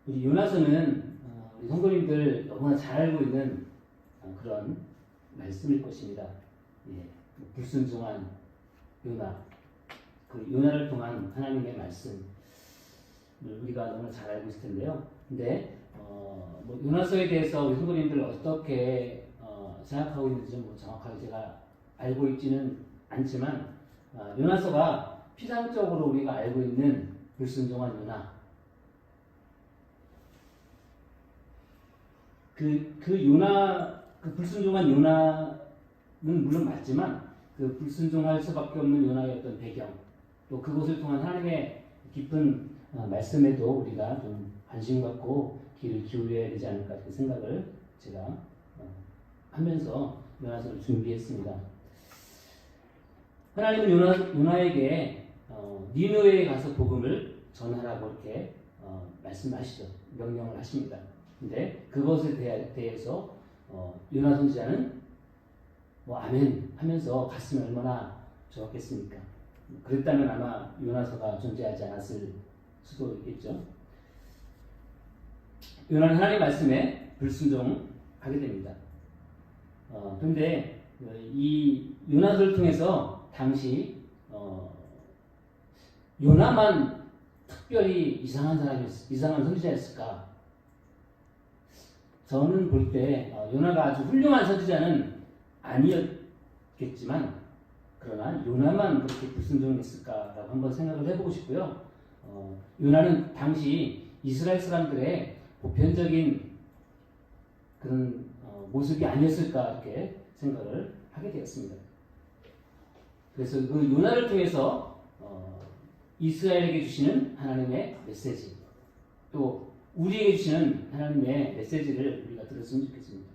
우리 요나서는 우리 성도님들 너무나 잘 알고 있는 그런 말씀일 것입니다. 예, 불순종한 요나, 그 요나를 통한 하나님의 말씀을 우리가 너무나 잘 알고 있을 텐데요. 근데 뭐 요나서에 대해서 우리 성도님들 어떻게 생각하고 있는지 뭐 정확하게 제가 알고 있지는 않지만 요나서가 피상적으로 우리가 알고 있는 불순종한 요나, 그 불순종한 요나는 물론 맞지만 그 불순종할 수밖에 없는 요나의 어떤 배경, 또 그것을 통한 하나님의 깊은 말씀에도 우리가 좀 관심 갖고 귀를 기울여야 되지 않을까 그 생각을 제가 하면서 요나서를 준비했습니다. 하나님은 요나에게 니느웨에 가서 복음을 전하라고 이렇게 말씀하시죠. 명령을 하십니다. 근데 그것에 대해서 요나 선지자는 뭐 아멘 하면서 갔으면 얼마나 좋았겠습니까? 그랬다면 아마 요나서가 존재하지 않았을 수도 있겠죠. 요나는 하나님의 말씀에 불순종하게 됩니다. 그런데 이 요나서를 통해서 당시 요나만 특별히 이상한 선지자였을까? 저는 볼 때 요나가 아주 훌륭한 선지자는 아니었겠지만 그러나 요나만 그렇게 불순종했을까라고 한번 생각을 해보고 싶고요. 요나는 당시 이스라엘 사람들의 보편적인 그런 모습이 아니었을까 이렇게 생각을 하게 되었습니다. 그래서 그 요나를 통해서 이스라엘에게 주시는 하나님의 메시지, 또 우리에게 주시는 하나님의 메시지를 우리가 들었으면 좋겠습니다.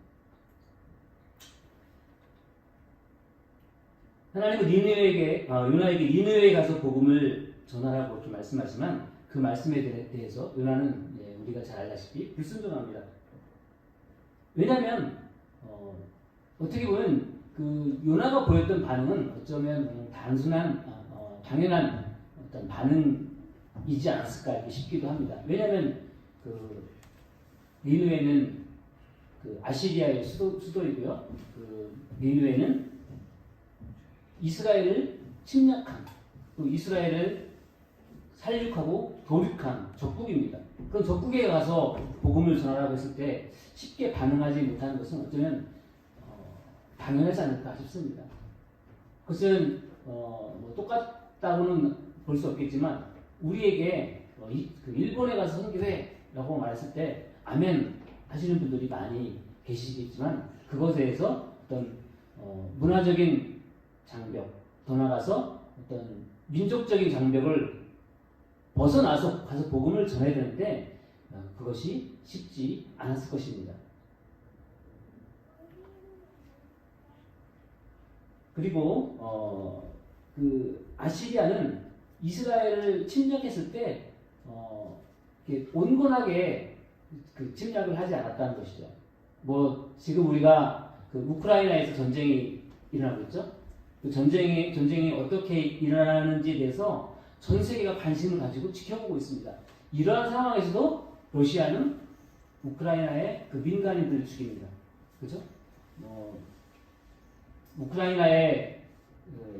하나님은 요나에게 니느웨에 가서 복음을 전하라고 이렇게 말씀하지만 그 말씀에 대해서 요나는 우리가 잘 알다시피 불순종합니다. 왜냐하면 어떻게 보면 그 요나가 보였던 반응은 어쩌면 단순한 당연한 어떤 반응이지 않았을까 이렇게 싶기도 합니다. 왜냐하면 그 니느웨는 그 아시리아의 수도이고요. 그 니느웨는 이스라엘을 침략한, 또 이스라엘을 살육하고 도륙한 적국입니다. 그럼 적국에 가서 복음을 전하라고 했을 때 쉽게 반응하지 못하는 것은 어쩌면 당연하지 않을까 싶습니다. 그것은 뭐 똑같다고는 볼 수 없겠지만 우리에게 그 일본에 가서 선교해라고 말했을 때 아멘 하시는 분들이 많이 계시겠지만 그것에 대해서 어떤 문화적인 장벽, 더 나아가서 어떤 민족적인 장벽을 벗어나서 가서 복음을 전해야 되는데 그것이 쉽지 않았을 것입니다. 그리고 그 아시리아는 이스라엘을 침략했을 때 온건하게 그 침략을 하지 않았다는 것이죠. 뭐 지금 우리가 그 우크라이나에서 전쟁이 일어나고 있죠. 그 전쟁이 어떻게 일어나는지에 대해서 전 세계가 관심을 가지고 지켜보고 있습니다. 이러한 상황에서도 러시아는 우크라이나의 그 민간인들을 죽입니다. 그죠? 우크라이나의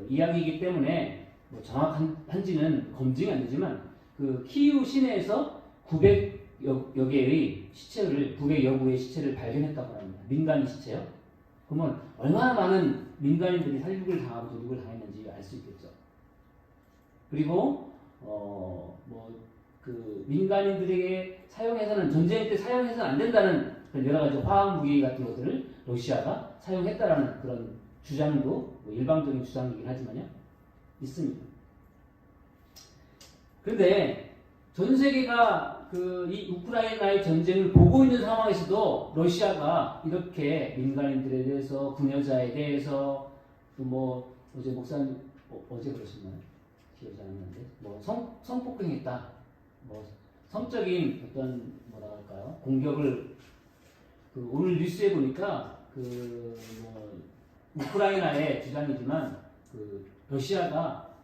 이야기이기 때문에 뭐 정확한지는 검증이 안 되지만 그 키이우 시내에서 900여 개의 시체를 900여 구의 시체를 발견했다고 합니다. 민간인 시체요. 그러면 얼마나 많은 민간인들이 살육을 당하고 도륙을 당했는지 알 수 있겠죠. 그리고 그 민간인들에게 사용해서는 전쟁 때 사용해서는 안 된다는 여러 가지 화학 무기 같은 것들을 러시아가 사용했다라는 그런 주장도 뭐 일방적인 주장이긴 하지만요 있습니다. 그런데 전 세계가 이 우크라이나의 전쟁을 보고 있는 상황에서도 러시아가 이렇게 민간인들에 대해서 부녀자에 대해서 또 뭐 어제 목사님 어제 그러셨나요? 기억이 안 나는데 뭐 성폭행했다. 뭐 성적인 어떤 뭐라 할까요? 공격을 오늘 뉴스에 보니까 뭐 우크라이나의 주장이지만 러시아가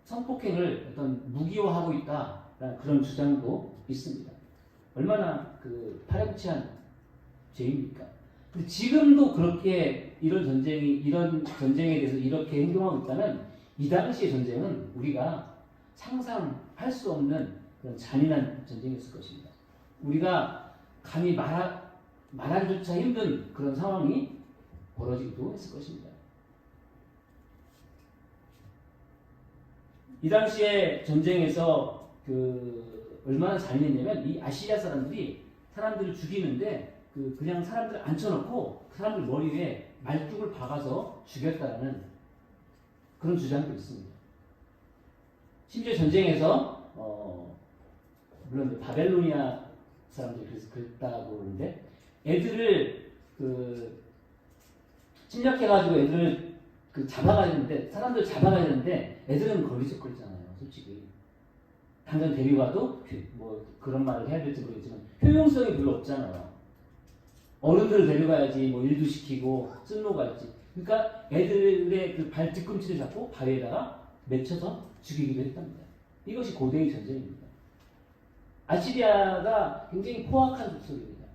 성폭행을 어떤 무기화하고 있다. 그런 주장도 있습니다. 얼마나 그 파렴치한 죄입니까? 근데 지금도 그렇게 이런 전쟁에 대해서 이렇게 행동하고 있다면 이 당시의 전쟁은 우리가 상상할 수 없는 그런 잔인한 전쟁이었을 것입니다. 우리가 감히 말하기조차 힘든 그런 상황이 벌어지기도 했을 것입니다. 이 당시에 전쟁에서 얼마나 잔인했냐면 이 아시리아 사람들이 사람들을 죽이는데 그냥 사람들을 앉혀놓고 그 사람들 머리 위에 말뚝을 박아서 죽였다는 그런 주장도 있습니다. 심지어 전쟁에서 물론 바벨로니아 사람들이 그래서 그랬다고 그러는데 애들을 침략해가지고 애들을 잡아가야 되는데 사람들 잡아가야 되는데 애들은 거리적거리잖아요. 솔직히 당장 데려가도 뭐 그런 말을 해야 될지 모르겠지만 효용성이 별로 없잖아요. 어른들을 데려가야지 뭐 일도 시키고 쓸모가 있지. 그러니까 애들의 그 발 뒤꿈치를 잡고 바위에다가 맺혀서 죽이기도 했답니다. 이것이 고대의 전쟁입니다. 아시리아가 굉장히 포악한 족속입니다.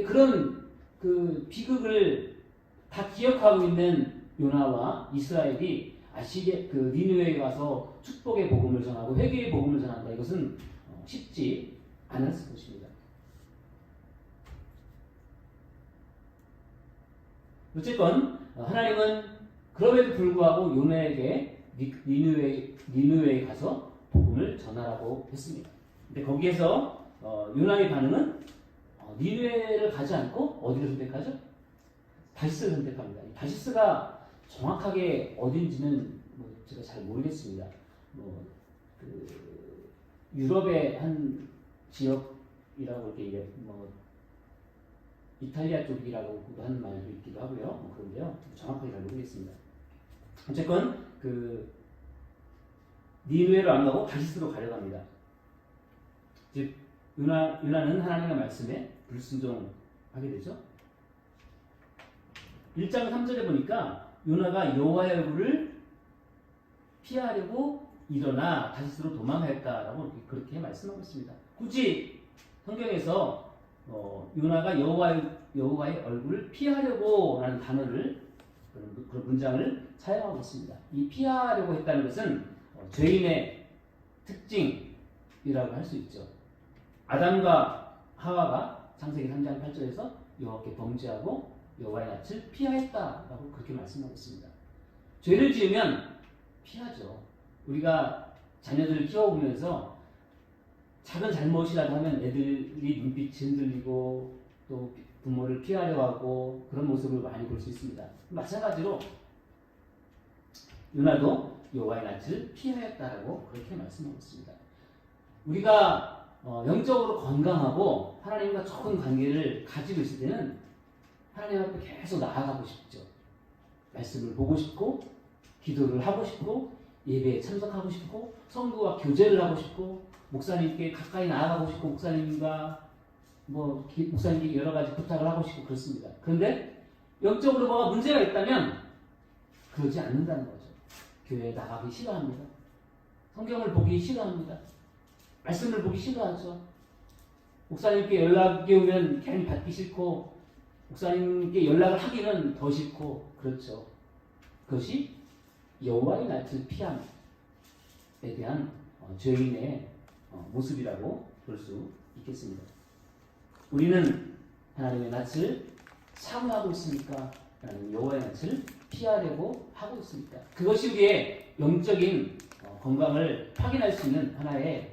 그런 그 비극을 다 기억하고 있는 요나와 이스라엘이 니느웨에 가서 축복의 복음을 전하고 회개의 복음을 전한다. 이것은 쉽지 않았을 것입니다. 어쨌건 하나님은 그럼에도 불구하고 요나에게 니느웨에 가서 복음을 전하라고 했습니다. 근데 거기에서 요나의 반응은 니느웨를 가지 않고 어디를 선택하죠? 다시스를 선택합니다. 다시스가 정확하게 어딘지는 제가 잘 모르겠습니다. 유럽의 한 지역이라고 이렇게 이탈리아 쪽이라고 하는 말도 있기도 하고요. 그런데요, 정확하게 잘 모르겠습니다. 어쨌건 니느웨로 안 가고 다시스로 가려고 합니다. 즉 요나는 하나님의 말씀에 불순종하게 되죠. 1장 3절에 보니까 요나가 여호와의 얼굴을 피하려고 일어나 다시스로 도망했다라고 그렇게 말씀하고 있습니다. 굳이 성경에서 요나가 여호와의 얼굴을 피하려고 라는 단어를 그런 문장을 사용하고 있습니다. 이 피하려고 했다는 것은 죄인의 특징이라고 할 수 있죠. 아담과 하와가 창세기 3장 8절에서 여호와께 범죄하고 여호와의 낯을 피하였다라고 그렇게 말씀하고 있습니다. 죄를 지으면 피하죠. 우리가 자녀들을 키워보면서 작은 잘못이라도 하면 애들이 눈빛이 흔들리고 또 부모를 피하려 하고 그런 모습을 많이 볼 수 있습니다. 마찬가지로 요나도 여호와의 낯을 피하였다라고 그렇게 말씀하고 있습니다. 우리가 영적으로 건강하고 하나님과 좋은 관계를 가지고 있을 때는 하나님 앞에 계속 나아가고 싶죠. 말씀을 보고 싶고 기도를 하고 싶고 예배에 참석하고 싶고 성도와 교제를 하고 싶고 목사님께 가까이 나아가고 싶고 목사님께 여러 가지 부탁을 하고 싶고 그렇습니다. 그런데 영적으로 뭐가 문제가 있다면 그러지 않는다는 거죠. 교회에 나가기 싫어합니다. 성경을 보기 싫어합니다. 말씀을 보기 싫어하죠. 목사님께 연락이 오면 괜히 받기 싫고 목사님께 연락을 하기는 더 싫고 그렇죠. 그것이 여호와의 낯을 피함에 대한 죄인의 모습이라고 볼 수 있겠습니다. 우리는 하나님의 낯을 사모하고 있습니까? 하나님 여호와의 낯을 피하려고 하고 있습니까? 그것이 우리의 영적인 건강을 확인할 수 있는 하나의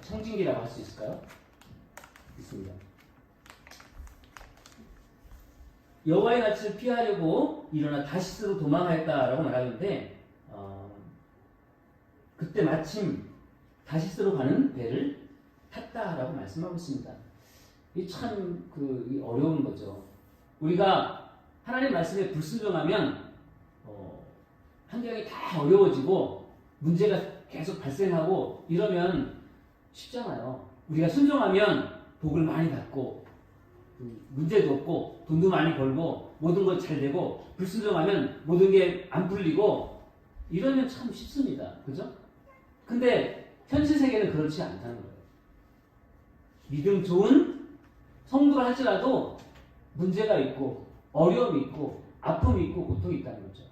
청진기라고 할 수 있을까요? 있습니다. 여호와의 낯을 피하려고 일어나 다시스로 도망하였다라고 말하는데 그때 마침 다시스로 가는 배를 탔다라고 말씀하고 있습니다. 이게 참 어려운 거죠. 우리가 하나님 말씀에 불순종하면 환경이 다 어려워지고 문제가 계속 발생하고 이러면 쉽잖아요. 우리가 순종하면 복을 많이 받고 문제도 없고 돈도 많이 벌고 모든 것 잘 되고 불순종하면 모든 게 안 풀리고 이러면 참 쉽습니다. 그죠? 근데 현실 세계는 그렇지 않다는 거예요. 믿음 좋은 성도라 할지라도 문제가 있고 어려움이 있고 아픔이 있고 고통이 있다는 거죠.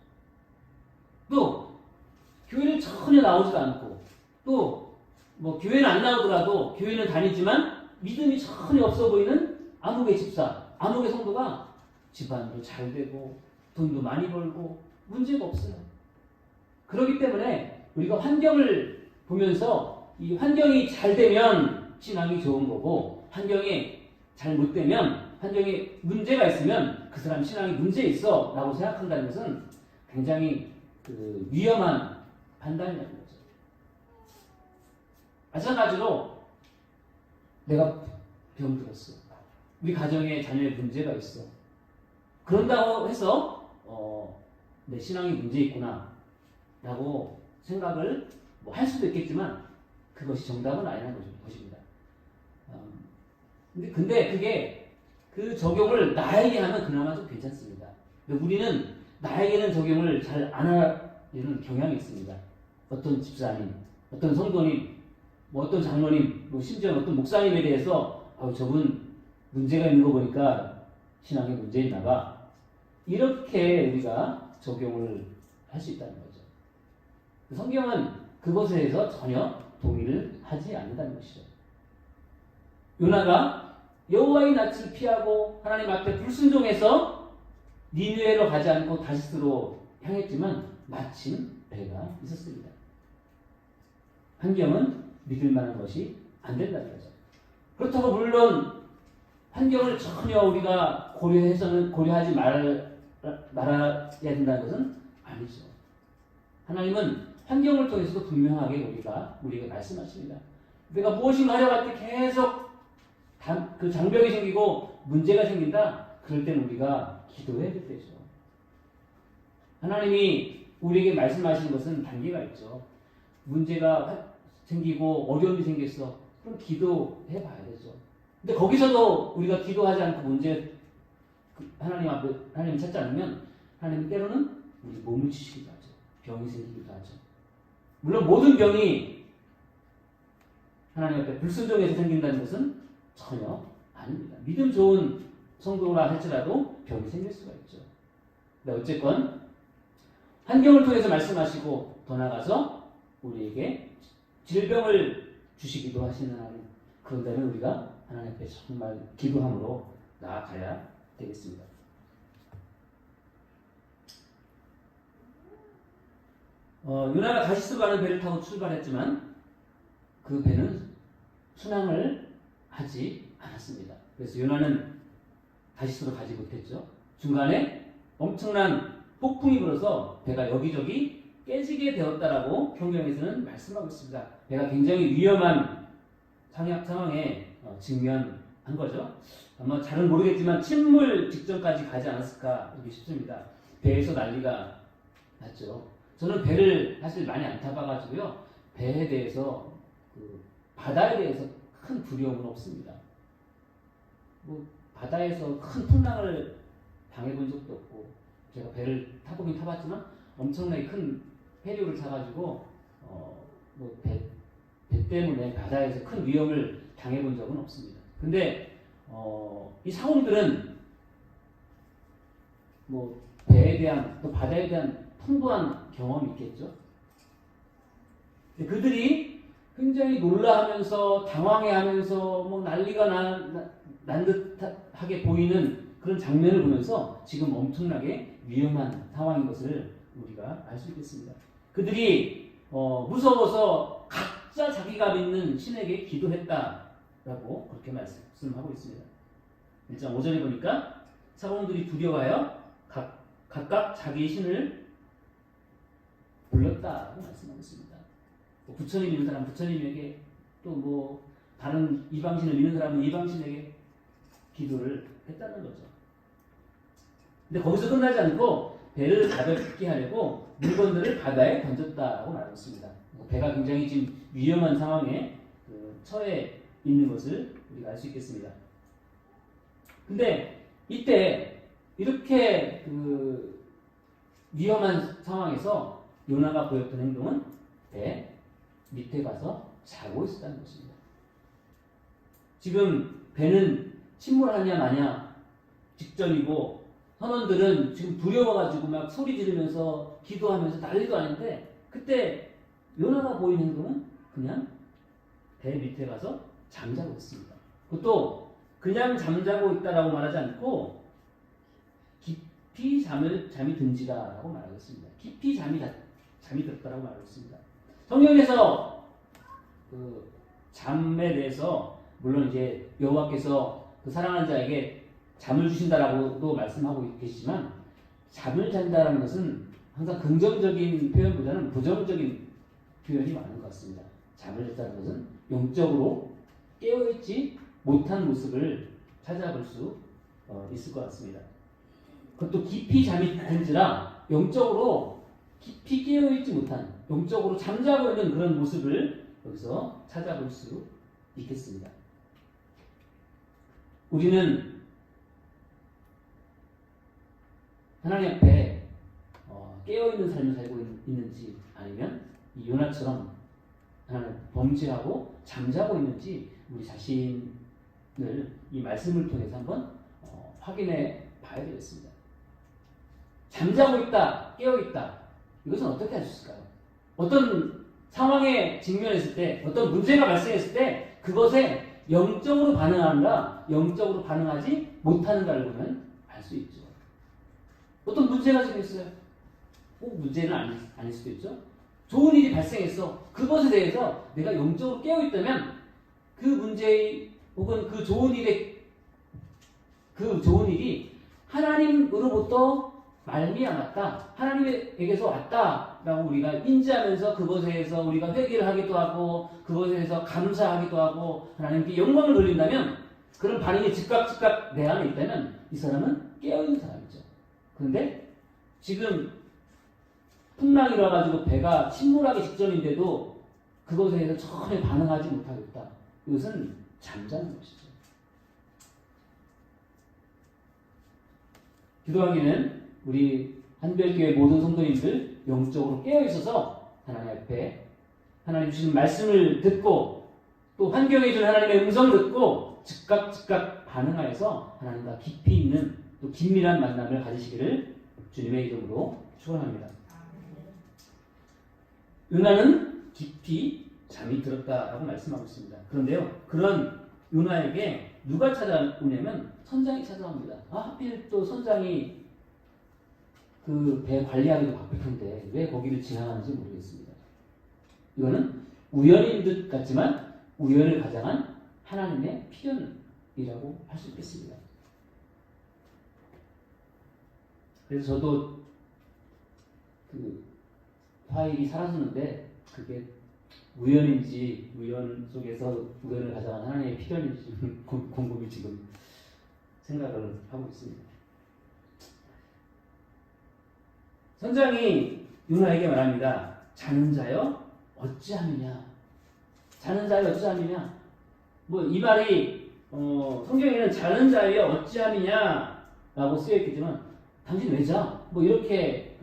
또 교회를 전혀 나오지도 않고 또 뭐 교회는 안 나오더라도 교회는 다니지만 믿음이 전혀 없어 보이는 암흑의 집사, 암흑의 성도가 집안도 잘 되고 돈도 많이 벌고 문제가 없어요. 그렇기 때문에 우리가 환경을 보면서 이 환경이 잘 되면 신앙이 좋은 거고 환경이 잘 못 되면 환경에 문제가 있으면 그 사람 신앙이 문제 있어 라고 생각한다는 것은 굉장히 위험한 판단이라는 거죠. 마찬가지로 내가 병들었어. 우리 가정에 자녀의 문제가 있어. 그런다고 해서 내 신앙이 문제 있구나 라고 생각을 뭐 할 수도 있겠지만 그것이 정답은 아니라는 것입니다. 근데 그게 그 적용을 나에게 하면 그나마 좀 괜찮습니다. 근데 우리는 나에게는 적용을 잘 안 하려는 경향이 있습니다. 어떤 집사님, 어떤 성도님, 뭐 어떤 장로님, 뭐 심지어 어떤 목사님에 대해서 저분 문제가 있는 거 보니까 신앙에 문제 있나 봐. 이렇게 우리가 적용을 할 수 있다는 거죠. 성경은 그것에 대해서 전혀 동의를 하지 않는다는 것이죠. 요나가 여호와의 낯을 피하고 하나님 앞에 불순종해서 니느웨로 가지 않고 다시스로 향했지만 마침 배가 있었습니다. 환경은 믿을 만한 것이 안 된다는 거죠. 그렇다고 물론 환경을 전혀 우리가 고려하지 말아야 된다는 것은 아니죠. 하나님은 환경을 통해서도 분명하게 우리가 말씀하십니다. 내가 무엇인가 하려고 할 때 계속 그 장벽이 생기고 문제가 생긴다. 그럴 때는 우리가 기도해야 되죠. 하나님이 우리에게 말씀하시는 것은 단계가 있죠. 문제가 생기고 어려움이 생겼어. 그럼 기도해 봐야 되죠. 근데 거기서도 우리가 기도하지 않고 하나님 찾지 않으면 하나님 때로는 우리 몸을 치시기도 하죠. 병이 생기기도 하죠. 물론 모든 병이 하나님 앞에 불순종해서 생긴다는 것은 전혀 아닙니다. 믿음 좋은 성도라 할지라도 병이 생길 수가 있죠. 근데 어쨌건 환경을 통해서 말씀하시고 더 나아가서 우리에게 질병을 주시기도 하시는 하나님. 그런다면 우리가 하나님 앞에 정말 기도함으로 나아가야 되겠습니다. 요나가 다시스로 가는 배를 타고 출발했지만 그 배는 순항을 하지 않았습니다. 그래서 요나는 다시스로 가지 못했죠. 중간에 엄청난 폭풍이 불어서 배가 여기저기 깨지게 되었다라고 성경에서는 말씀하고 있습니다. 배가 굉장히 위험한 상황에 직면한 거죠. 아마 잘은 모르겠지만 침몰 직전까지 가지 않았을까 싶습니다. 배에서 난리가 났죠. 저는 배를 사실 많이 안 타봐가지고요. 배에 대해서 바다에 대해서 큰 두려움은 없습니다. 뭐 바다에서 큰 풍랑을 당해본 적도 없고 제가 배를 타보긴 타봤지만 엄청나게 큰 해류를 타가지고 배 때문에 바다에서 큰 위험을 당해본 적은 없습니다. 근데 이 사원들은 뭐 배에 대한 또 바다에 대한 풍부한 경험이 있겠죠. 그들이 굉장히 놀라하면서 당황해하면서 뭐 난리가 난 듯하게 보이는 그런 장면을 보면서 지금 엄청나게 위험한 상황인 것을 우리가 알 수 있겠습니다. 그들이 무서워서 각자 자기가 믿는 신에게 기도했다라고 그렇게 말씀하고 있습니다. 1장 5절에 보니까 사람들이 두려워하여 각각 자기 신을 불렀다고 말씀하고 있습니다. 부처님 믿는 사람 부처님에게 또 뭐 다른 이방신을 믿는 사람은 이방신에게 기도를 했다는 거죠. 근데 거기서 끝나지 않고 배를 가볍게 하려고 물건들을 바다에 던졌다고 말하고 있습니다. 배가 굉장히 지금 위험한 상황에 처해 있는 것을 우리가 알 수 있겠습니다. 근데 이때 이렇게 위험한 상황에서 요나가 보였던 행동은 배 밑에 가서 자고 있었다는 것입니다. 지금 배는 침몰하냐 마냐 직전이고 선원들은 지금 두려워가지고 막 소리 지르면서 기도하면서 난리도 아닌데 그때 요나가 보이는 행동은 그냥 배 밑에 가서 잠자고 있습니다. 그것도 그냥 잠자고 있다라고 말하지 않고 깊이 잠이 든지라라고 말하고 있습니다. 깊이 잠이 들었다라고 말하고 있습니다. 성경에서 그 잠에 대해서 물론 이제 여호와께서 그 사랑하는 자에게 잠을 주신다라고도 말씀하고 계시지만 잠을 잔다라는 것은 항상 긍정적인 표현보다는 부정적인 표현이 많은 것 같습니다. 잠을 잤다는 것은 영적으로 깨어있지 못한 모습을 찾아볼 수 있을 것 같습니다. 그것도 깊이 잠이 든지라 영적으로 깊이 깨어있지 못한 영적으로 잠자고 있는 그런 모습을 여기서 찾아볼 수 있겠습니다. 우리는 하나님 앞에 깨어있는 삶을 살고 있는지 아니면 이 요나처럼 하나님 범죄하고 잠자고 있는지 우리 자신을 이 말씀을 통해서 한번 확인해 봐야 되겠습니다. 잠자고 있다, 깨어있다. 이것은 어떻게 할 수 있을까요? 어떤 상황에 직면했을 때, 어떤 문제가 발생했을 때 그것에 영적으로 반응하는가, 영적으로 반응하지 못하는가를 보면 알 수 있죠. 어떤 문제가 생겼어요. 꼭 문제는 아닐 수도 있죠. 좋은 일이 발생했어. 그것에 대해서 내가 영적으로 깨어있다면 그 문제 혹은 그 좋은 일이 하나님으로부터 말미암았다. 하나님에게서 왔다라고 우리가 인지하면서 그것에 대해서 우리가 회개를 하기도 하고 그것에 대해서 감사하기도 하고 하나님께 영광을 돌린다면 그런 반응이 즉각 내 안에 있다면 이 사람은 깨어있는 사람이죠. 그런데 지금 풍랑이 일어나가지고 배가 침몰하기 직전인데도 그것에 대해서 전혀 반응하지 못하고 있다. 이것은 잠자는 것이죠. 기도하기는 우리 한별교회 모든 성도님들 영적으로 깨어있어서 하나님 앞에 하나님 주신 말씀을 듣고 또 환경에 준 하나님의 음성을 듣고 즉각 반응하여서 하나님과 깊이 있는 또 긴밀한 만남을 가지시기를 주님의 이름으로 축원합니다. 요나는 깊이 잠이 들었다라고 말씀하고 있습니다. 그런데요, 그런 요나에게 누가 찾아오냐면 선장이 찾아옵니다. 하필 또 선장이 그 배 관리하기도 바쁠 텐데 왜 거기를 지나가는지 모르겠습니다. 이거는 우연인 듯 같지만 우연을 가장한 하나님의 필연이라고 할 수 있겠습니다. 그래서 저도 그 화일이 사라졌는데 그게 우연인지 우연 속에서 우연을 가장한 하나님의 필연인지 곰곰이 지금 생각을 하고 있습니다. 선장이 요나에게 말합니다. 자는 자여 어찌함이냐. 자는 자여 어찌함이냐. 뭐 이 말이 성경에는 자는 자여 어찌함이냐라고 쓰여있겠지만 당신 왜 자? 뭐 이렇게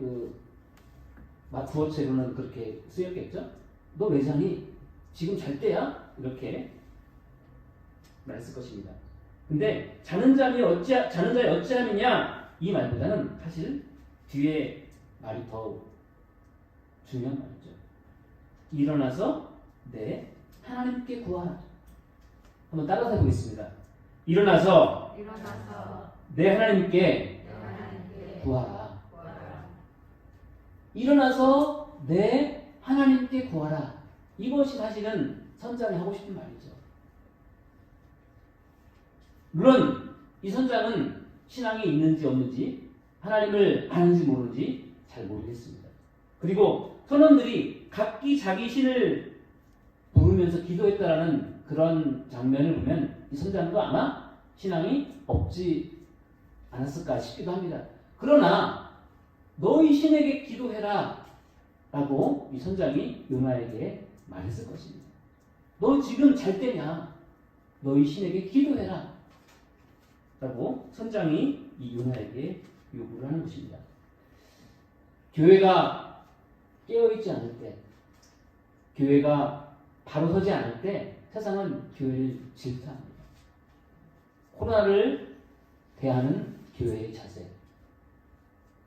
구어체로는 그렇게 쓰였겠죠? 너 왜 자니? 지금 잘 때야? 이렇게 말했을 것입니다. 근데 자는 자여 어찌함이냐 이 말보다는 사실 뒤에 말이 더 중요한 말이죠. 일어나서 내 하나님께 구하라. 한번 따라서 해보겠습니다. 일어나서 내 하나님께 구하라. 일어나서 내 하나님께 구하라. 이것이 사실은 선장이 하고 싶은 말이죠. 물론 이 선장은 신앙이 있는지 없는지 하나님을 아는지 모르는지 잘 모르겠습니다. 그리고 선원들이 각기 자기 신을 부르면서 기도했다라는 그런 장면을 보면 이 선장도 아마 신앙이 없지 않았을까 싶기도 합니다. 그러나 너희 신에게 기도해라 라고 이 선장이 요나에게 말했을 것입니다. 너 지금 잘 때냐? 너희 신에게 기도해라 라고 선장이 이 요나에게 요구를 하는 것입니다. 교회가 깨어있지 않을 때, 교회가 바로 서지 않을 때 세상은 교회를 질투합니다. 코로나를 대하는 교회의 자세.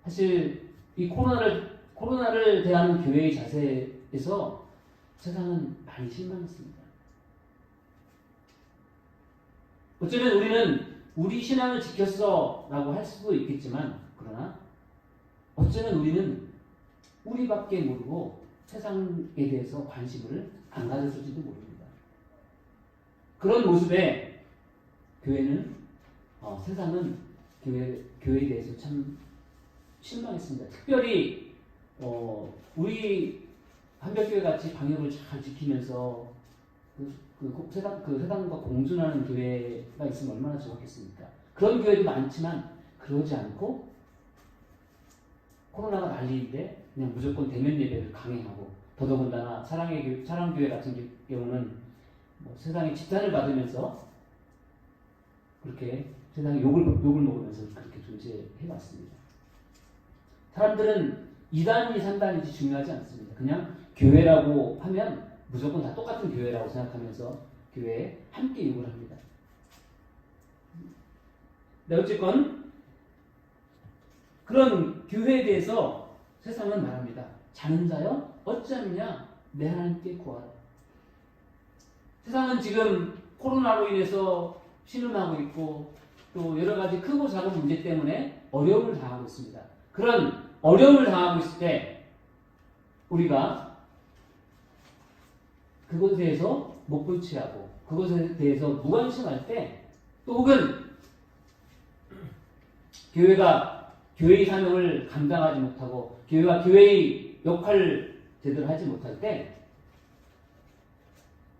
사실 이 코로나를 대하는 교회의 자세에서 세상은 많이 실망했습니다. 어쩌면 우리는 우리 신앙을 지켰어 라고 할 수도 있겠지만, 그러나 어쩌면 우리는 우리밖에 모르고 세상에 대해서 관심을 안 가졌을지도 모릅니다. 그런 모습에 세상은 교회에 대해서 참 실망했습니다. 특별히 우리 한별교회 같이 방역을 잘 지키면서 세상과 공존하는 교회가 있으면 얼마나 좋았겠습니까? 그런 교회도 많지만 그러지 않고 코로나가 난리인데 그냥 무조건 대면 예배를 강행하고, 더더군다나 사랑교회 같은 경우는 세상에 집단을 받으면서 그렇게 세상에 욕을 먹으면서 그렇게 존재해왔습니다. 사람들은 2단이 3단인지 중요하지 않습니다. 그냥 교회라고 하면 무조건 다 똑같은 교회라고 생각하면서 교회에 함께 욕을 합니다. 네, 어쨌건 그런 교회에 대해서 세상은 말합니다. 자는 자여 어찌하느냐 내 하나님께 구하라. 세상은 지금 코로나로 인해서 신음하고 있고 또 여러 가지 크고 작은 문제 때문에 어려움을 당하고 있습니다. 그런 어려움을 당하고 있을 때 우리가 그것에 대해서 목불치하고 그것에 대해서 무관심할 때, 또 혹은 교회가 교회의 사명을 감당하지 못하고 교회가 교회의 역할을 제대로 하지 못할 때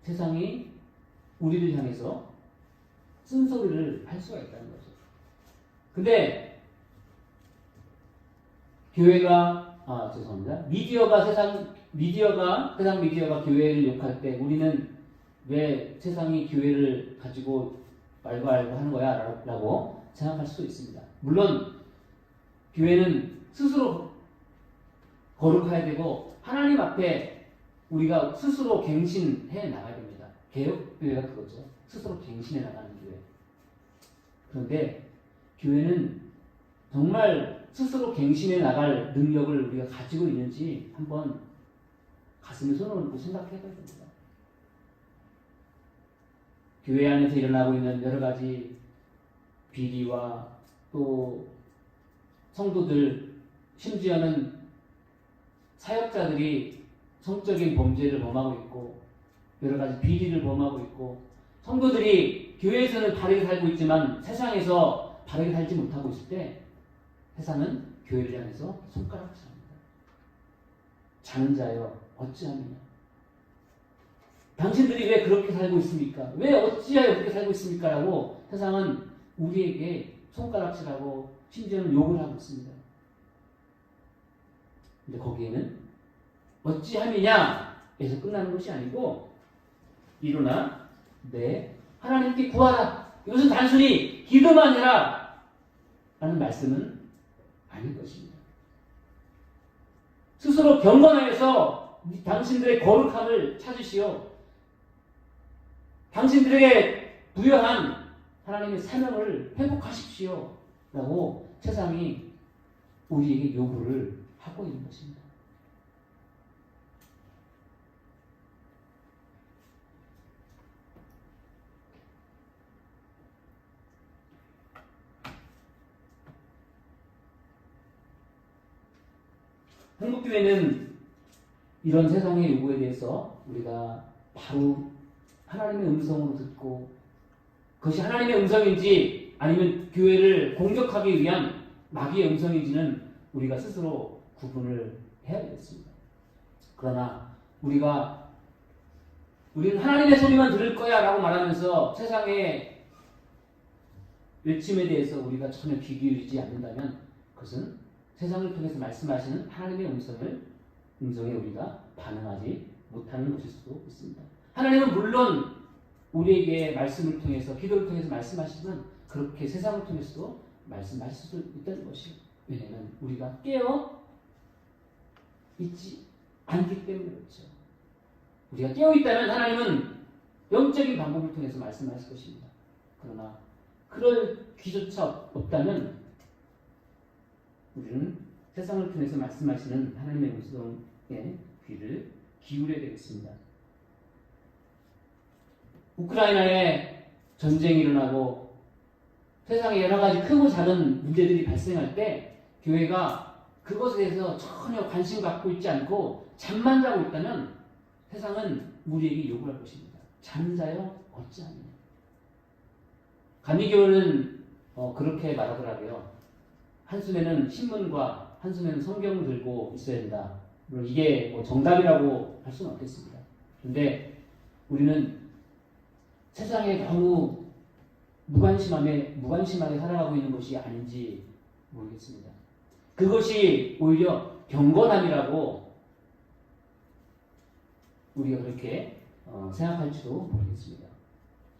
세상이 우리를 향해서 쓴소리를 할 수가 있다는 거죠. 근데 미디어가 세상 미디어가 교회를 욕할 때 우리는 왜 세상이 교회를 가지고 말고 하는 거야? 라고 생각할 수도 있습니다. 물론 교회는 스스로 거룩해야 되고 하나님 앞에 우리가 스스로 갱신해 나가야 됩니다. 개혁교회가 그거죠. 스스로 갱신해 나가는 교회. 그런데 교회는 정말 스스로 갱신해 나갈 능력을 우리가 가지고 있는지 한번 가슴에 손을 얹고 생각해 봐야 됩니다. 교회 안에서 일어나고 있는 여러 가지 비리와 또 성도들, 심지어는 사역자들이 성적인 범죄를 범하고 있고 여러 가지 비리를 범하고 있고, 성도들이 교회에서는 바르게 살고 있지만 세상에서 바르게 살지 못하고 있을 때 세상은 교회를 향해서 손가락질합니다. 자는 자여 어찌하느냐. 당신들이 왜 그렇게 살고 있습니까? 왜 어찌하여 그렇게 살고 있습니까? 라고 세상은 우리에게 손가락질하고 심지어는 욕을 하고 있습니다. 근데 거기에는 어찌함이냐에서 끝나는 것이 아니고 일어나 내 하나님께 구하라. 이것은 단순히 기도만 해라 라는 말씀은 아닐 것입니다. 스스로 경건하여서 당신들의 거룩함을 찾으시오. 당신들에게 부여한 하나님의 사명을 회복하십시오 라고 세상이 우리에게 요구를 하고 있는 것입니다. 한국교회는 이런 세상의 요구에 대해서 우리가 바로 하나님의 음성으로 듣고 그것이 하나님의 음성인지 아니면 교회를 공격하기 위한 마귀의 음성인지는 우리가 스스로 구분을 해야 되겠습니다. 그러나 우리는 하나님의 소리만 들을 거야 라고 말하면서 세상의 외침에 대해서 우리가 전혀 귀 기울이지 않는다면 그것은 세상을 통해서 말씀하시는 하나님의 음성에 우리가 반응하지 못하는 것일 수도 있습니다. 하나님은 물론 우리에게 말씀을 통해서, 기도를 통해서 말씀하시지만 그렇게 세상을 통해서도 말씀하실 수도 있다는 것이에요. 왜냐하면 우리가 깨어 있지 않기 때문에 그렇죠. 우리가 깨어있다면 하나님은 영적인 방법을 통해서 말씀하실 것입니다. 그러나 그럴 귀조차 없다면 우리는 세상을 통해서 말씀하시는 하나님의 음성에 귀를 기울여야 되겠습니다. 우크라이나에 전쟁이 일어나고 세상에 여러 가지 크고 작은 문제들이 발생할 때 교회가 그것에 대해서 전혀 관심 갖고 있지 않고 잠만 자고 있다면 세상은 우리에게 요구할 것입니다. 잠자여 어찌하느냐. 감리교는 그렇게 말하더라고요. 한숨에는 신문과 한숨에는 성경을 들고 있어야 된다. 물론 이게 뭐 정답이라고 할 수는 없겠습니다. 그런데 우리는 세상에 너무 무관심하게 살아가고 있는 것이 아닌지 모르겠습니다. 그것이 오히려 경건함이라고 우리가 그렇게 생각할지도 모르겠습니다.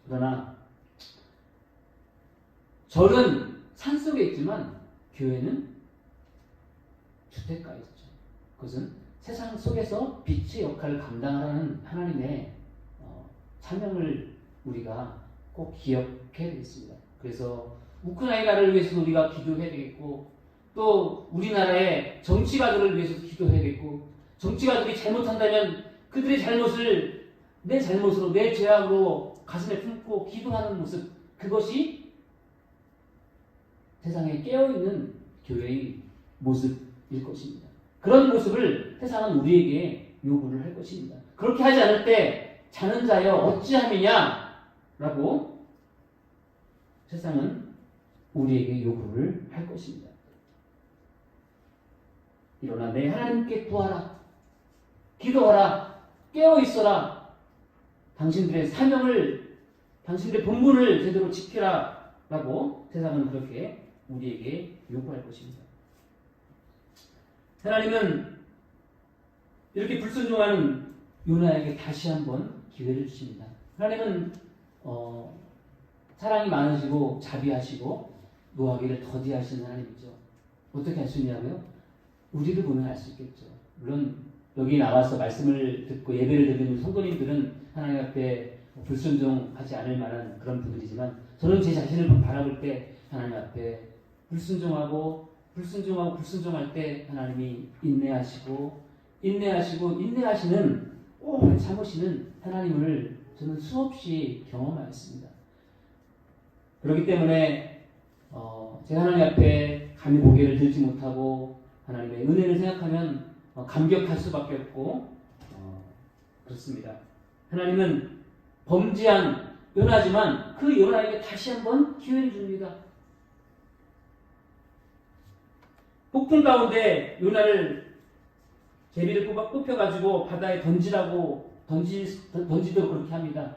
그러나 절은 산속에 있지만 교회는 주택가에 있죠. 그것은 세상 속에서 빛의 역할을 감당하는 하나님의 사명을 우리가 꼭 기억해야 되겠습니다. 그래서 우크라이나를 위해서 우리가 기도해야 되겠고, 또 우리나라의 정치가들을 위해서 기도해야겠고, 정치가들이 잘못한다면 그들의 잘못을 내 잘못으로, 내 죄악으로 가슴에 품고 기도하는 모습, 그것이 세상에 깨어있는 교회의 모습일 것입니다. 그런 모습을 세상은 우리에게 요구를 할 것입니다. 그렇게 하지 않을 때 자는 자여 어찌함이냐 라고 세상은 우리에게 요구를 할 것입니다. 일어나 내 하나님께 구하라, 기도하라, 깨어있어라, 당신들의 사명을, 당신들의 본분을 제대로 지키라 라고 세상은 그렇게 우리에게 요구할 것입니다. 하나님은 이렇게 불순종하는 요나에게 다시 한번 기회를 주십니다. 하나님은 사랑이 많으시고 자비하시고 노하기를 더디하시는 하나님이죠. 어떻게 할 수 있냐고요? 우리를 보면 알 수 있겠죠. 물론 여기 나와서 말씀을 듣고 예배를 드리는 성도님들은 하나님 앞에 불순종하지 않을 만한 그런 분들이지만, 저는 제 자신을 바라볼 때 하나님 앞에 불순종할 때 하나님이 인내하시는 오래 참으시는 하나님을 저는 수없이 경험하였습니다. 그렇기 때문에 제가 하나님 앞에 감히 고개를 들지 못하고 하나님의 은혜를 생각하면 감격할 수밖에 없고 그렇습니다. 하나님은 범죄한 요나지만 그 요나에게 다시 한번 기회를 줍니다. 폭풍 가운데 요나를 제비를 뽑혀가지고 바다에 던지도록 그렇게 합니다.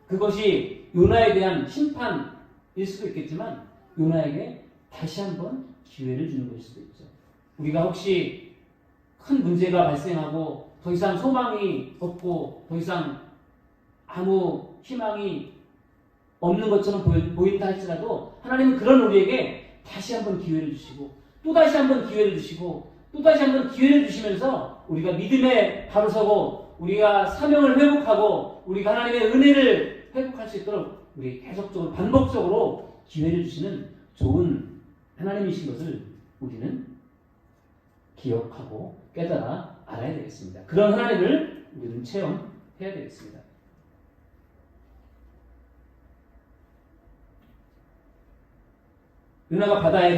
그것이 요나에 대한 심판일 수도 있겠지만 요나에게 다시 한번 기회를 주는 것일 수도 있죠. 우리가 혹시 큰 문제가 발생하고 더 이상 소망이 없고 더 이상 아무 희망이 없는 것처럼 보인다 할지라도 하나님은 그런 우리에게 다시 한번 기회를 주시고 또 다시 한번 기회를 주시고 또 다시 한번 기회를 주시면서 우리가 믿음에 바로 서고 우리가 사명을 회복하고 우리가 하나님의 은혜를 회복할 수 있도록 우리 계속적으로 반복적으로 기회를 주시는 좋은 하나님이신 것을 우리는 기억하고 깨달아 알아야 되겠습니다. 그런 하나님을 우리는 체험해야 되겠습니다. 요나가 바다에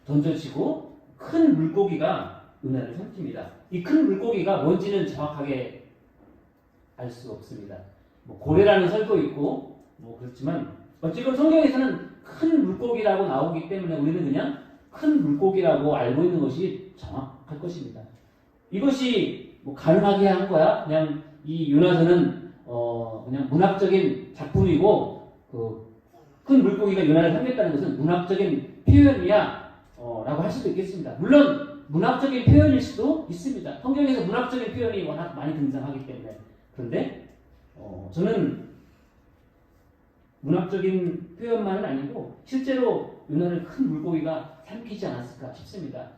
던져지고 큰 물고기가 요나를 삼킵니다. 이 큰 물고기가 뭔지는 정확하게 알 수 없습니다. 고래라는 설도 있고 그렇지만 어쨌건 성경에서는 큰 물고기라고 나오기 때문에 우리는 그냥 큰 물고기라고 알고 있는 것이 정확할 것입니다. 이것이 가능하게 한 거야? 그냥 이 요나서는 그냥 문학적인 작품이고 큰 물고기가 요나를 삼켰다는 것은 문학적인 표현이야 라고 할 수도 있겠습니다. 물론 문학적인 표현일 수도 있습니다. 성경에서 문학적인 표현이 워낙 많이 등장하기 때문에. 그런데 저는 문학적인 표현만은 아니고 실제로 요나를 큰 물고기가 삼키지 않았을까 싶습니다.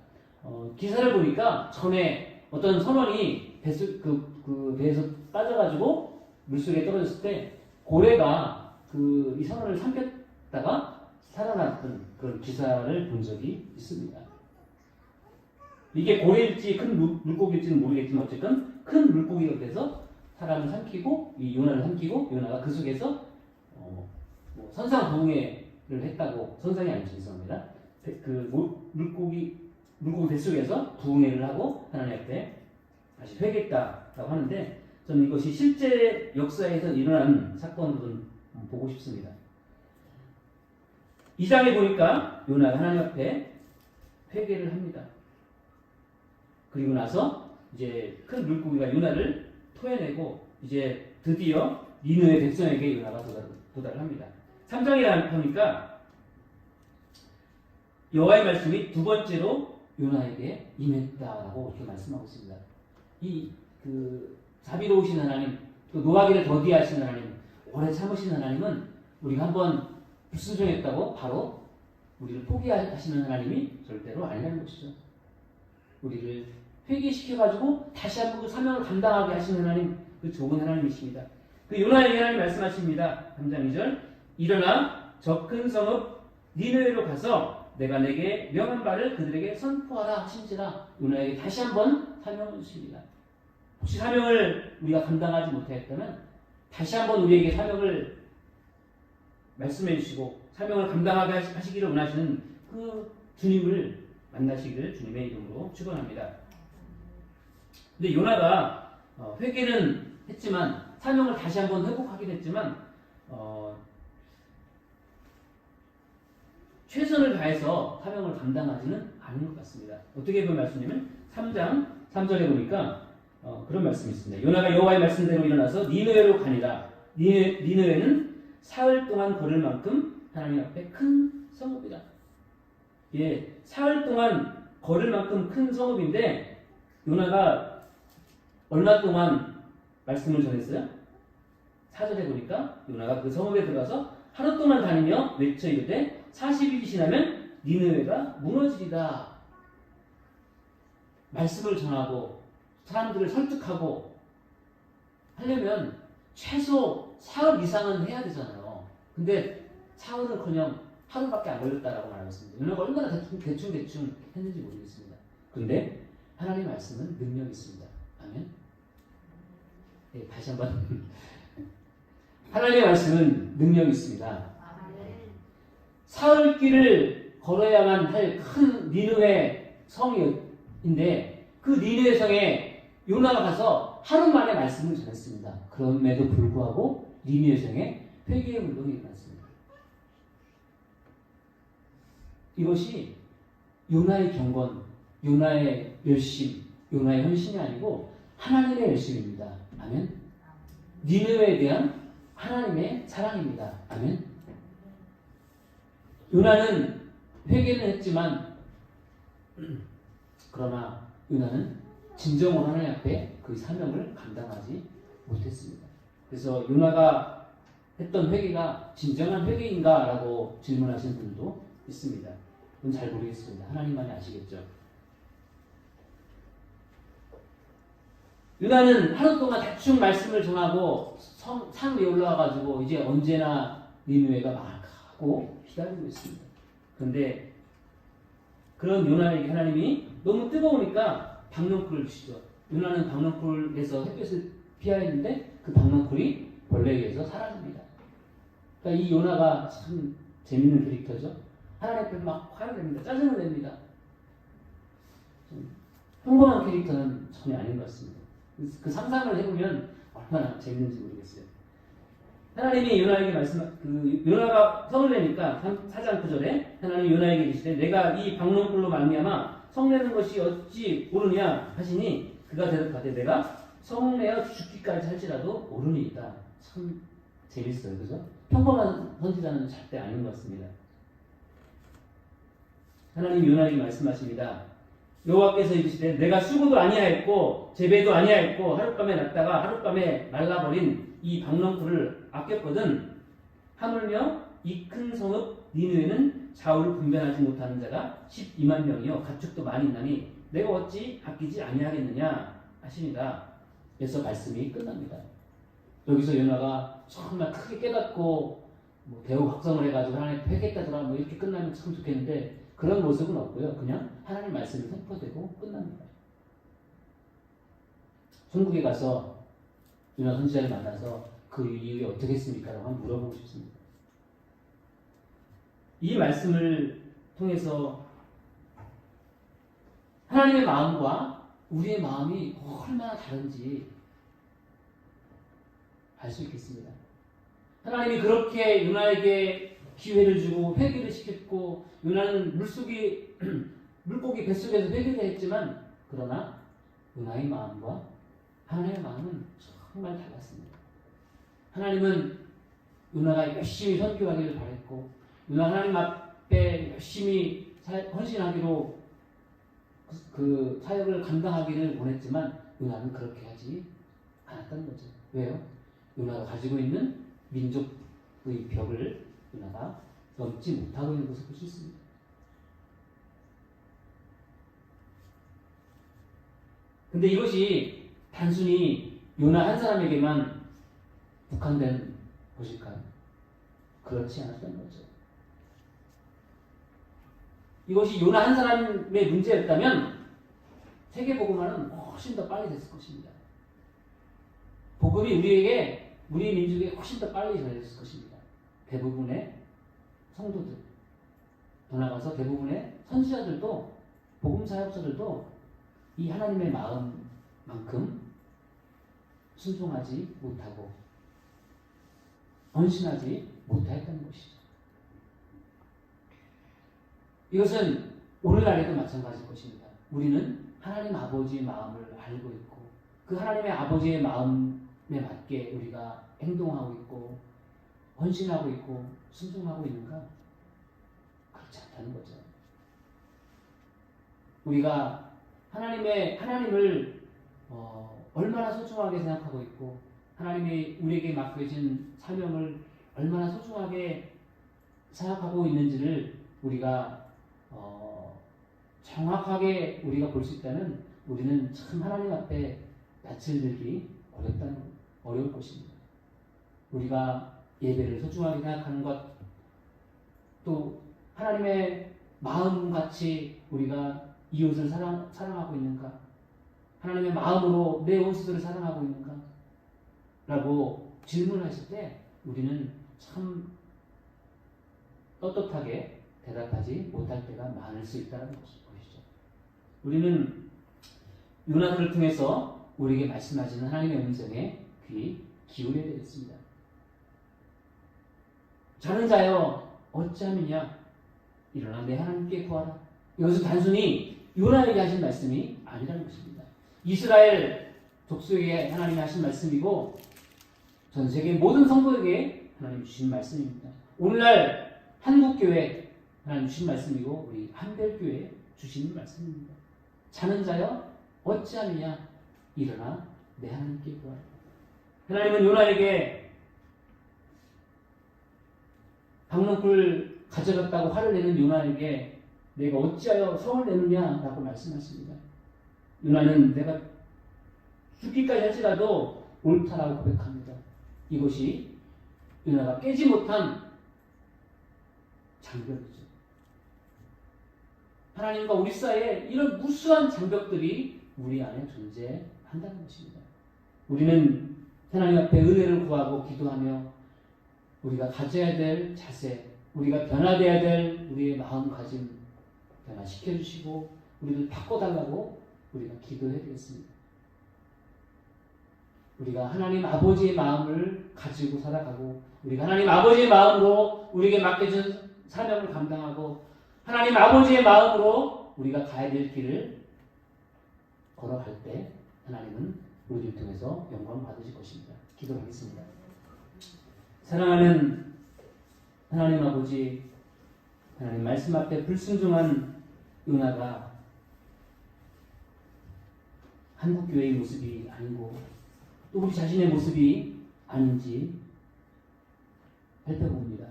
기사를 보니까 전에 어떤 선원이 그 배에서 빠져가지고 물속에 떨어졌을 때 고래가 이 선원을 삼켰다가 살아났던 그런 기사를 본 적이 있습니다. 이게 고래일지 큰 물고기일지는 모르겠지만 어쨌든 큰 물고기가 돼서 사람을 삼키고 이 요나를 삼키고 요나가 그 속에서 뭐 선상부흥회를 했다고, 선상이 아니죠, 죄송합니다. 물고기 뱃속에서 부흥회를 하고 하나님 앞에 다시 회개했다라고 하는데, 저는 이것이 실제 역사에서 일어난 사건으로 보고 싶습니다. 2장에 보니까 요나가 하나님 앞에 회개를 합니다. 그리고 나서 이제 큰 물고기가 요나를 토해내고 이제 드디어 니느웨 백성에게 요나가 도달을 합니다. 3장에 보니까 여호와의 말씀이 두 번째로 요나에게 임했다라고 이렇게 말씀하고 있습니다. 자비로우신 하나님, 또 노하기를 더디하신 하나님, 오래 참으신 하나님은 우리가 한번 불순종했다고 바로 우리를 포기하시는 하나님이 절대로 아니라는 것이죠. 우리를 회개시켜가지고 다시 한번 그 사명을 감당하게 하시는 하나님, 그 좋은 하나님이십니다. 그 요나에게 하나님 말씀하십니다. 3장 2절, 일어나 저 큰 성읍 니느웨로 가서 내가 내게 명한 바를 그들에게 선포하라 하신지라. 요나에게 다시 한번 사명을 주십니다. 혹시 사명을 우리가 감당하지 못하였다면 다시 한번 우리에게 사명을 말씀해 주시고 사명을 감당하게 하시기를 원하시는 그 주님을 만나시기를 주님의 이름으로 축원합니다. 근데 요나가 회개는 했지만, 사명을 다시 한번 회복하긴 했지만 최선을 다해서 사명을 감당하지는 않은 것 같습니다. 어떻게 보면 말씀이냐면 3장 3절에 보니까 그런 말씀이 있습니다. 요나가 여호와의 말씀대로 일어나서 니느웨로 가니라. 니느웨는 사흘 동안 걸을 만큼 하나님 앞에 큰 성읍이다. 예, 사흘 동안 걸을 만큼 큰 성읍인데 요나가 얼마 동안 말씀을 전했어요? 4절에 보니까 요나가 그 성읍에 들어가서 하루 동안 다니며 외쳐 이르되 40일이 지나면 니느웨가 무너지리다. 말씀을 전하고 사람들을 설득하고 하려면 최소 사흘 이상은 해야 되잖아요. 근데 사흘은커녕 하루밖에 안 걸렸다라고 말하고 있습니다. 요나가 얼마나 대충 했는지 모르겠습니다. 그런데 하나님의 말씀은 능력이 있습니다. 아멘. 네, 다시 한번 하나님의 말씀은 능력이 있습니다. 사흘 길을 걸어야만 할 큰 니느웨 성인데 그 니느웨 성에 요나가 가서 하루 만에 말씀을 전했습니다. 그럼에도 불구하고 니느웨 성에 회개의 운동이 일어났습니다. 이것이 요나의 경건, 요나의 열심, 요나의 헌신이 아니고 하나님의 열심입니다. 아멘. 니느웨에 대한 하나님의 사랑입니다. 아멘. 요나는 회개는 했지만 그러나 요나는 진정으로 하나님 앞에 그 사명을 감당하지 못했습니다. 그래서 요나가 했던 회개가 진정한 회개인가? 라고 질문하시는 분들도 있습니다. 그건 잘 모르겠습니다. 하나님만이 아시겠죠. 요나는 하루 동안 대충 말씀을 전하고 산 위에 올라와가지고 이제 언제나 니느웨가 망할까 기다리고 있습니다. 그런데 그런 요나에게 하나님이 너무 뜨거우니까 박넝쿨을 주시죠. 요나는 박넝쿨에서 햇볕을 피해야 했는데 그 박넝쿨이 벌레에 의해서 사라집니다. 그러니까 이 요나가 참 재밌는 캐릭터죠. 하나님 앞에 막 화를 냅니다. 짜증을 냅니다. 평범한 캐릭터는 전혀 아닌 것 같습니다. 그 상상을 해보면 얼마나 재밌는지 모르겠어요. 하나님이 요나에게 요나가 성을 내니까 4장 9절에 하나님이 요나에게 이르시되 내가 이 박넝쿨로 말미암아 성내는 것이 어찌 옳으냐 하시니 그가 대답하되 내가 성내어 죽기까지 할지라도 옳으니이다. 참 재밌어요. 그죠? 평범한 선지자는 절대 아닌 것 같습니다. 하나님이 요나에게 말씀하십니다. 여호와께서 이르시되 내가 수고도 아니하였고 재배도 아니하였고 하룻밤에 났다가 하룻밤에 말라버린 이 박넝쿨을 아꼈거든. 하물며 이 큰 성읍 니느웨는 좌우를 분별하지 못하는 자가 12만 명이요 가축도 많이 있나니 내가 어찌 아끼지 아니하겠느냐 하십니다. 에서 말씀이 끝납니다. 여기서 요나가 정말 크게 깨닫고 뭐 대우 확성을 해가지고 하나님 회개했다더라 뭐 이렇게 끝나면 참 좋겠는데 그런 모습은 없고요. 그냥 하나님 말씀이 선포되고 끝납니다. 천국에 가서 요나 선지자를 만나서 그 이후에 어떻게 했습니까? 라고 한번 물어보고 싶습니다. 이 말씀을 통해서 하나님의 마음과 우리의 마음이 얼마나 다른지 알 수 있겠습니다. 하나님이 그렇게 요나에게 기회를 주고 회개를 시켰고 요나는 물고기 뱃속에서 회개를 했지만 그러나 요나의 마음과 하나님의 마음은 정말 달랐습니다. 하나님은 요나가 열심히 선교하기를 바랬고 요나 하나님 앞에 열심히 헌신하기로 그 사역을 감당하기를 원했지만 요나는 그렇게 하지 않았다는 거죠. 왜요? 요나가 가지고 있는 민족의 벽을 요나가 넘지 못하고 있는 것을 볼 수 있습니다. 근데 이것이 단순히 요나 한 사람에게만 국한된 것일까요? 그렇지 않았던 거죠. 이것이 요나 한 사람의 문제였다면 세계복음화는 훨씬 더 빨리 됐을 것입니다. 복음이 우리 민족에 훨씬 더 빨리 전해졌을 것입니다. 대부분의 성도들, 더 나아가서 대부분의 선지자들도 복음 사역자들도 이 하나님의 마음만큼 순종하지 못하고 헌신하지 못하였다는 것이죠. 이것은 오늘날에도 마찬가지일 것입니다. 우리는 하나님 아버지의 마음을 알고 있고 그 하나님의 아버지의 마음에 맞게 우리가 행동하고 있고 헌신하고 있고 순종하고 있는가? 그렇지 않다는 거죠. 우리가 하나님을 얼마나 소중하게 생각하고 있고 하나님이 우리에게 맡겨진 사명을 얼마나 소중하게 생각하고 있는지를 우리가 정확하게 우리가 볼 수 있다면 우리는 참 하나님 앞에 낯을 들기 어려울 것입니다. 우리가 예배를 소중하게 생각하는 것, 또 하나님의 마음같이 우리가 이웃을 사랑하고 있는가? 하나님의 마음으로 내 원수들을 사랑하고 있는가? 라고 질문하실 때 우리는 참 떳떳하게 대답하지 못할 때가 많을 수 있다는 것이죠. 우리는 요나서를 통해서 우리에게 말씀하시는 하나님의 음성에 귀 기울여야 되겠습니다. 자는 자여 어찌함이냐 일어나 내 하나님께 구하라. 이것은 단순히 요나에게 하신 말씀이 아니라는 것입니다. 이스라엘 족속에게 하나님이 하신 말씀이고 전 세계 모든 성도에게 하나님 주신 말씀입니다. 오늘날 한국교회 하나님 주신 말씀이고 우리 한별교회 주신 말씀입니다. 자는 자여 어찌함이냐 일어나 내 하나님께 구하라. 하나님은 요나에게 박농풀 가져갔다고 화를 내는 요나에게 내가 어찌하여 성을 내느냐라고 말씀하십니다. 요나는 내가 죽기까지 할지라도 옳다라고 고백합니다. 이것이 요나가 깨지 못한 장벽이죠. 하나님과 우리 사이에 이런 무수한 장벽들이 우리 안에 존재한다는 것입니다. 우리는 하나님 앞에 은혜를 구하고 기도하며 우리가 가져야 될 자세, 우리가 변화되어야 될 우리의 마음가짐 변화시켜주시고 우리를 바꿔달라고 우리가 기도해야 되겠습니다. 우리가 하나님 아버지의 마음을 가지고 살아가고 우리가 하나님 아버지의 마음으로 우리에게 맡겨진 사명을 감당하고 하나님 아버지의 마음으로 우리가 가야 될 길을 걸어갈 때 하나님은 우리를 통해서 영광 받으실 것입니다. 기도하겠습니다. 사랑하는 하나님 아버지, 하나님 말씀 앞에 불순종한 요나가 한국교회의 모습이 아니고 또 우리 자신의 모습이 아닌지 살펴봅니다.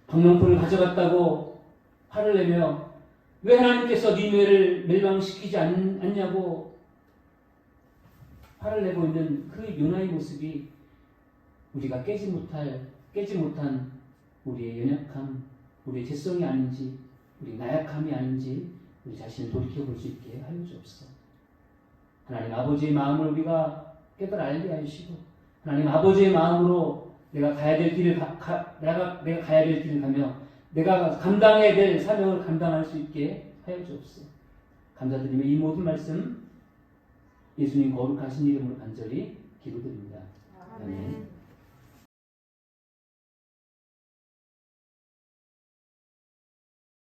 박농풀을 가져갔다고 화를 내며 왜 하나님께서 니느웨를 멸망시키지 않냐고 화를 내고 있는 그 요나의 모습이 우리가 깨지 못한 우리의 연약함, 우리의 죄성이 아닌지, 우리 나약함이 아닌지 우리 자신을 돌이켜볼 수 있게 하여 주옵소서. 하나님 아버지의 마음을 우리가 깨달아 알게 하시고, 하나님 아버지의 마음으로 내가 가야 될 길을 내가 가야 될 길을 가며 내가 감당해야 될 사명을 감당할 수 있게 하여 주옵소서. 감사드리며 이 모든 말씀 예수님 거룩하신 이름으로 간절히 기도드립니다. 아멘.